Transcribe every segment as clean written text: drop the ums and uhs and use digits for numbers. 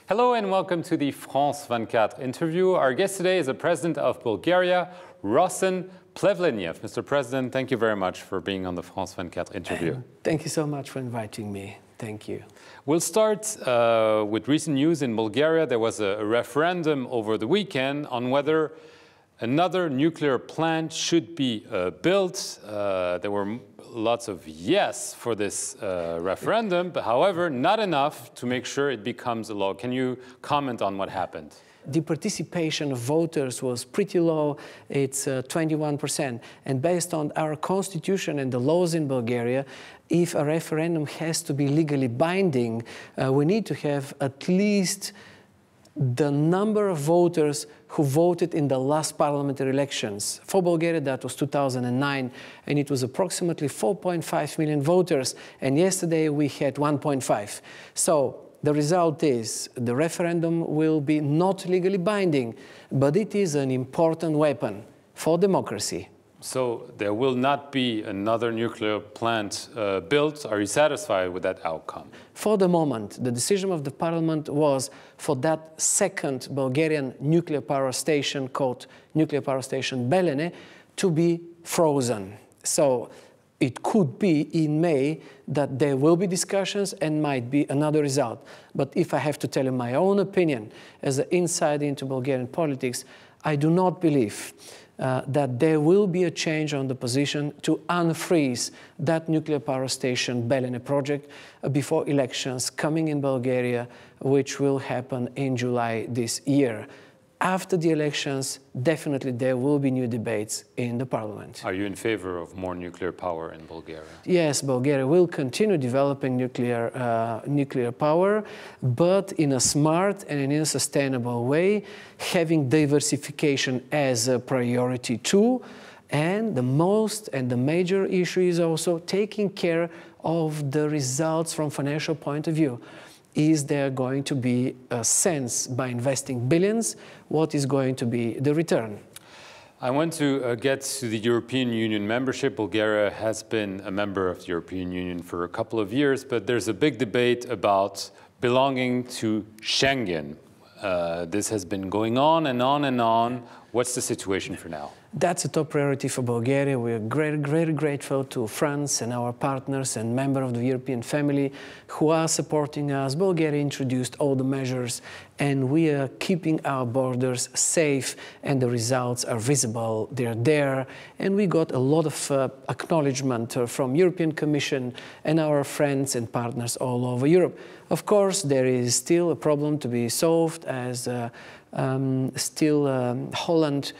Hello and welcome to the France 24 interview. Our guest today is the President of Bulgaria, Rosen Plevneliev. Mr. President, thank you very much for being on the France 24 interview. Thank you so much for inviting me. Thank you. We'll start with recent news in Bulgaria. There was a referendum over the weekend on whether another nuclear plant should be built. There were lots of yes for this referendum, but however, not enough to make sure it becomes a law. Can you comment on what happened? The participation of voters was pretty low. It's 21%. And based on our constitution and the laws in Bulgaria, if a referendum has to be legally binding, we need to have at least the number of voters who voted in the last parliamentary elections. For Bulgaria, that was 2009, and it was approximately 4.5 million voters, and yesterday we had 1.5. So the result is the referendum will be not legally binding, but it is an important weapon for democracy. So there will not be another nuclear plant built. Are you satisfied with that outcome? For the moment, the decision of the parliament was for that second Bulgarian nuclear power station called Nuclear Power Station Belene to be frozen. So it could be in May that there will be discussions and might be another result. But if I have to tell you my own opinion as an insider into Bulgarian politics, I do not believe that there will be a change on the position to unfreeze that nuclear power station Belene project before elections coming in Bulgaria, which will happen in July this year. After the elections, definitely there will be new debates in the parliament. Are you in favor of more nuclear power in Bulgaria? Yes, Bulgaria will continue developing nuclear power, but in a smart and in a sustainable way, having diversification as a priority too. And the most and the major issue is also taking care of the results from financial point of view. Is there going to be a sense by investing billions? What is going to be the return? I want to get to the European Union membership. Bulgaria has been a member of the European Union for a couple of years, but there's a big debate about belonging to Schengen. This has been going on and on and on. What's the situation for now? That's a top priority for Bulgaria. We are very grateful to France and our partners and members of the European family who are supporting us. Bulgaria introduced all the measures and we are keeping our borders safe and the results are visible. They're there and we got a lot of acknowledgement from European Commission and our friends and partners all over Europe. Of course, there is still a problem to be solved as Holland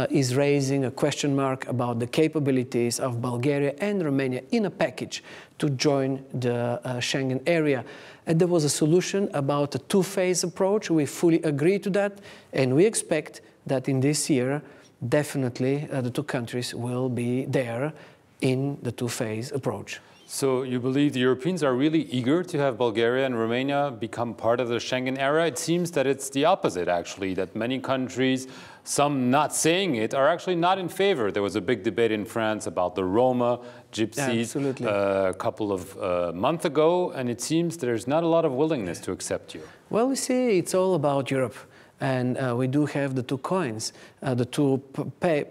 is raising a question mark about the capabilities of Bulgaria and Romania in a package to join the Schengen area. And there was a solution about a two-phase approach. We fully agree to that, and we expect that in this year, definitely the two countries will be there in the two-phase approach. So you believe the Europeans are really eager to have Bulgaria and Romania become part of the Schengen era? It seems that it's the opposite, actually, that many countries, some not saying it, are actually not in favor. There was a big debate in France about the Roma gypsies a couple of months ago, and it seems there's not a lot of willingness to accept you. Well, you see, it's all about Europe. And we do have the two coins, the two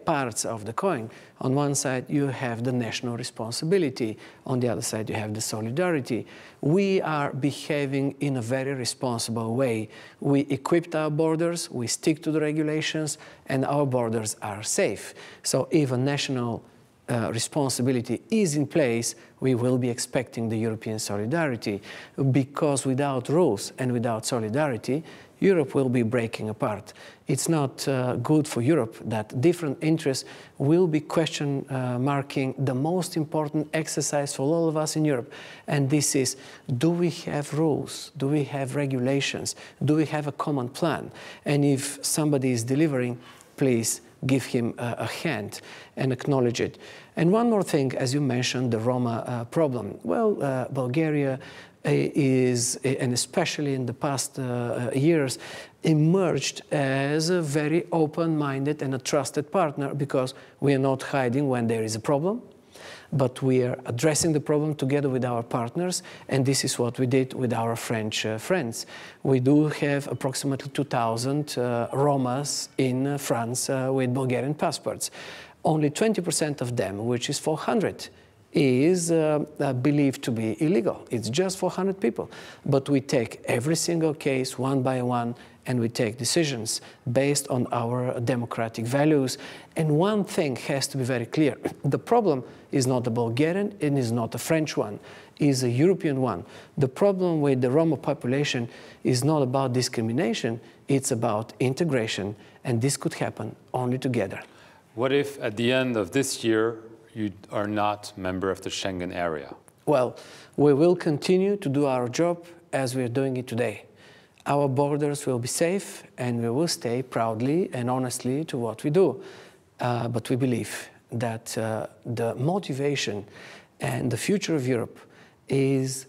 parts of the coin. On one side, you have the national responsibility. On the other side, you have the solidarity. We are behaving in a very responsible way. We equipped our borders, we stick to the regulations, and our borders are safe. So if a national responsibility is in place, we will be expecting the European solidarity, because without rules and without solidarity, Europe will be breaking apart. It's not good for Europe that different interests will be marking the most important exercise for all of us in Europe. And this is, do we have rules? Do we have regulations? Do we have a common plan? And if somebody is delivering, please give him a hand and acknowledge it. And one more thing, as you mentioned, the Roma problem. Well, Bulgaria is, and especially in the past years, emerged as a very open-minded and a trusted partner, because we are not hiding when there is a problem. but we are addressing the problem together with our partners, and this is what we did with our French friends. We do have approximately 2,000 Romas in France with Bulgarian passports. Only 20% of them, which is 400, is believed to be illegal. It's just 400 people. But we take every single case one by one, and we take decisions based on our democratic values. And one thing has to be very clear. The problem is not a Bulgarian, and is not a French one. It is a European one. The problem with the Roma population is not about discrimination, it's about integration, and this could happen only together. What if at the end of this year you are not a member of the Schengen area? Well, we will continue to do our job as we are doing it today. Our borders will be safe, and we will stay proudly and honestly to what we do. But we believe that the motivation and the future of Europe is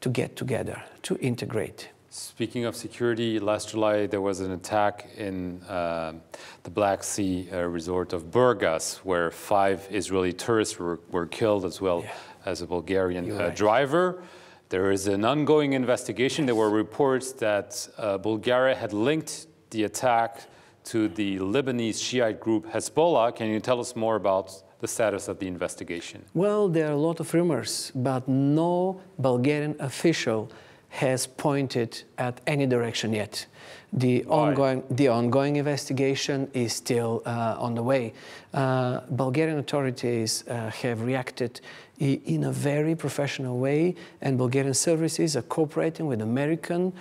to get together, to integrate. Speaking of security, last July there was an attack in the Black Sea resort of Burgas, where 5 Israeli tourists were killed, as well as a Bulgarian driver. There is an ongoing investigation. There were reports that Bulgaria had linked the attack to the Lebanese Shiite group Hezbollah. Can you tell us more about the status of the investigation? Well, there are a lot of rumors, but no Bulgarian official has pointed at any direction yet. The ongoing investigation is still on the way. Bulgarian authorities have reacted in a very professional way, and Bulgarian services are cooperating with American,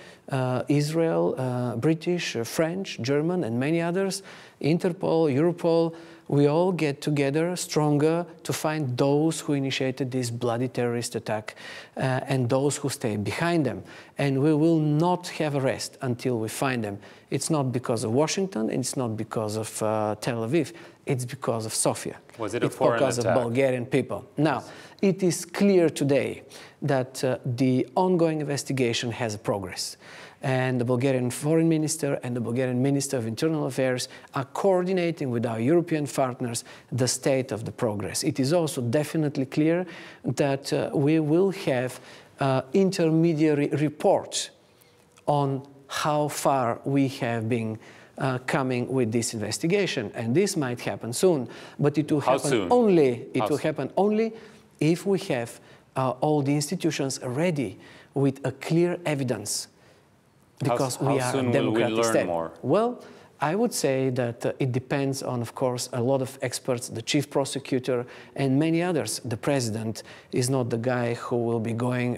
Israel, British, French, German, and many others, Interpol, Europol. We all get together stronger to find those who initiated this bloody terrorist attack and those who stay behind them. And we will not have a rest until we find them. It's not because of Washington, and it's not because of Tel Aviv. It's because of Sofia. Was it a foreign attack? It's because of Bulgarian people. Now, it is clear today that the ongoing investigation has progress. And the Bulgarian Foreign Minister and the Bulgarian Minister of Internal Affairs are coordinating with our European partners the state of the progress. It is also definitely clear that we will have intermediary reports on how far we have been coming with this investigation, and this might happen soon. But it will happen only. It will happen only if we have all the institutions ready with a clear evidence. Because we are a democratic state. More? Well, I would say that it depends on, of course, a lot of experts, the chief prosecutor, and many others. The president is not the guy who will be going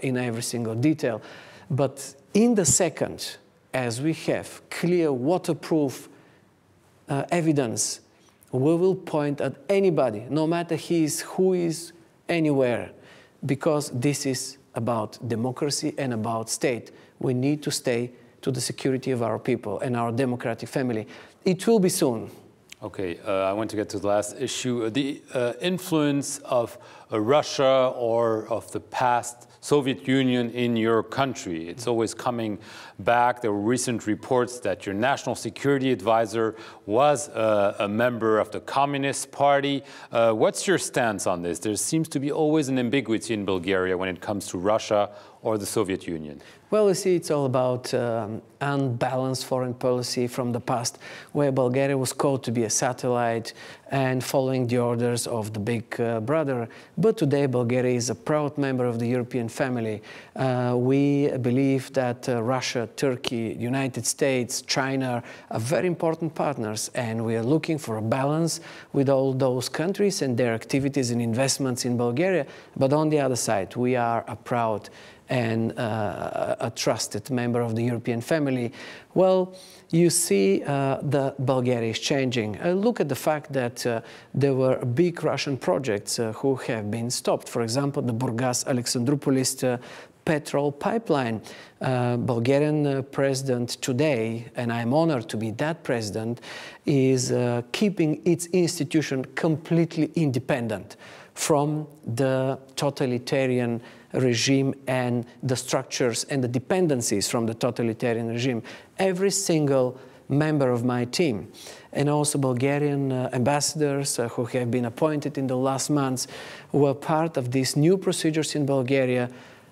in every single detail. But in the second, as we have clear, waterproof evidence, we will point at anybody, no matter who is anywhere, because this is about democracy and about state. We need to stay to the security of our people and our democratic family. It will be soon. Okay, I want to get to the last issue. The influence of Russia or of the past Soviet Union in your country. It's always coming back. There were recent reports that your national security advisor was a member of the Communist Party. What's your stance on this? There seems to be always an ambiguity in Bulgaria when it comes to Russia or the Soviet Union. Well, you see, it's all about unbalanced foreign policy from the past, where Bulgaria was called to be a satellite and following the orders of the big brother. But today, Bulgaria is a proud member of the European family. We believe that Russia, Turkey, United States, China are very important partners, and we are looking for a balance with all those countries and their activities and investments in Bulgaria. But on the other side, we are a proud and a trusted member of the European family. Well, you see the Bulgaria is changing. Look at the fact that there were big Russian projects who have been stopped. For example, the Burgas-Alexandroupolis petrol pipeline. Bulgarian president today, and I'm honored to be that president, is keeping its institution completely independent from the totalitarian regime and the structures and the dependencies from the totalitarian regime. Every single member of my team and also Bulgarian ambassadors who have been appointed in the last months, who are part of these new procedures in Bulgaria.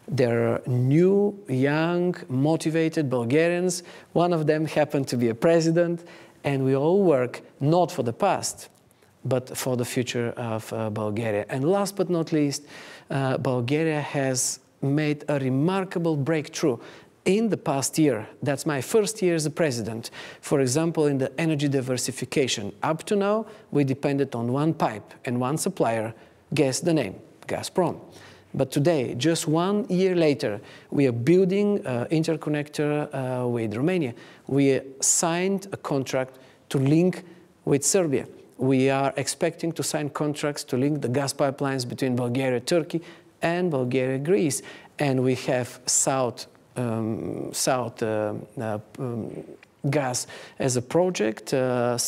They're new, young, motivated Bulgarians. One of them happened to be a president, and we all work not for the past, but for the future of Bulgaria. And last but not least, Bulgaria has made a remarkable breakthrough in the past year. That's my first year as a president. For example, in the energy diversification. Up to now, we depended on one pipe and one supplier. Guess the name, Gazprom. But today, just 1 year later, we are building an interconnector with Romania. We signed a contract to link with Serbia. We are expecting to sign contracts to link the gas pipelines between Bulgaria, Turkey, and Bulgaria, Greece. And we have South gas as a project,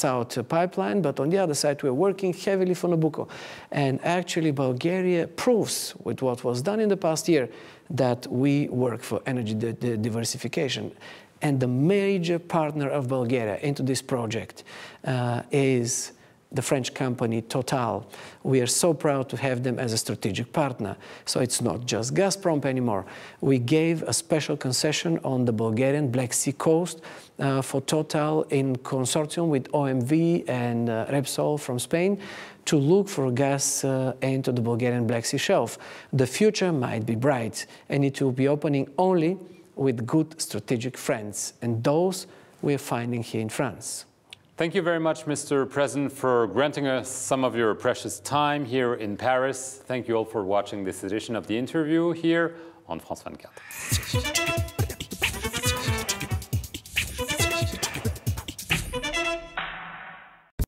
South pipeline, but on the other side, we're working heavily for Nabucco. And actually, Bulgaria proves with what was done in the past year that we work for energy diversification. And the major partner of Bulgaria into this project is the French company Total. We are so proud to have them as a strategic partner. So it's not just Gazprom anymore. We gave a special concession on the Bulgarian Black Sea coast for Total in consortium with OMV and Repsol from Spain to look for gas into the Bulgarian Black Sea shelf. The future might be bright, and it will be opening only with good strategic friends, and those we are finding here in France. Thank you very much, Mr. President, for granting us some of your precious time here in Paris. Thank you all for watching this edition of the interview here on France 24.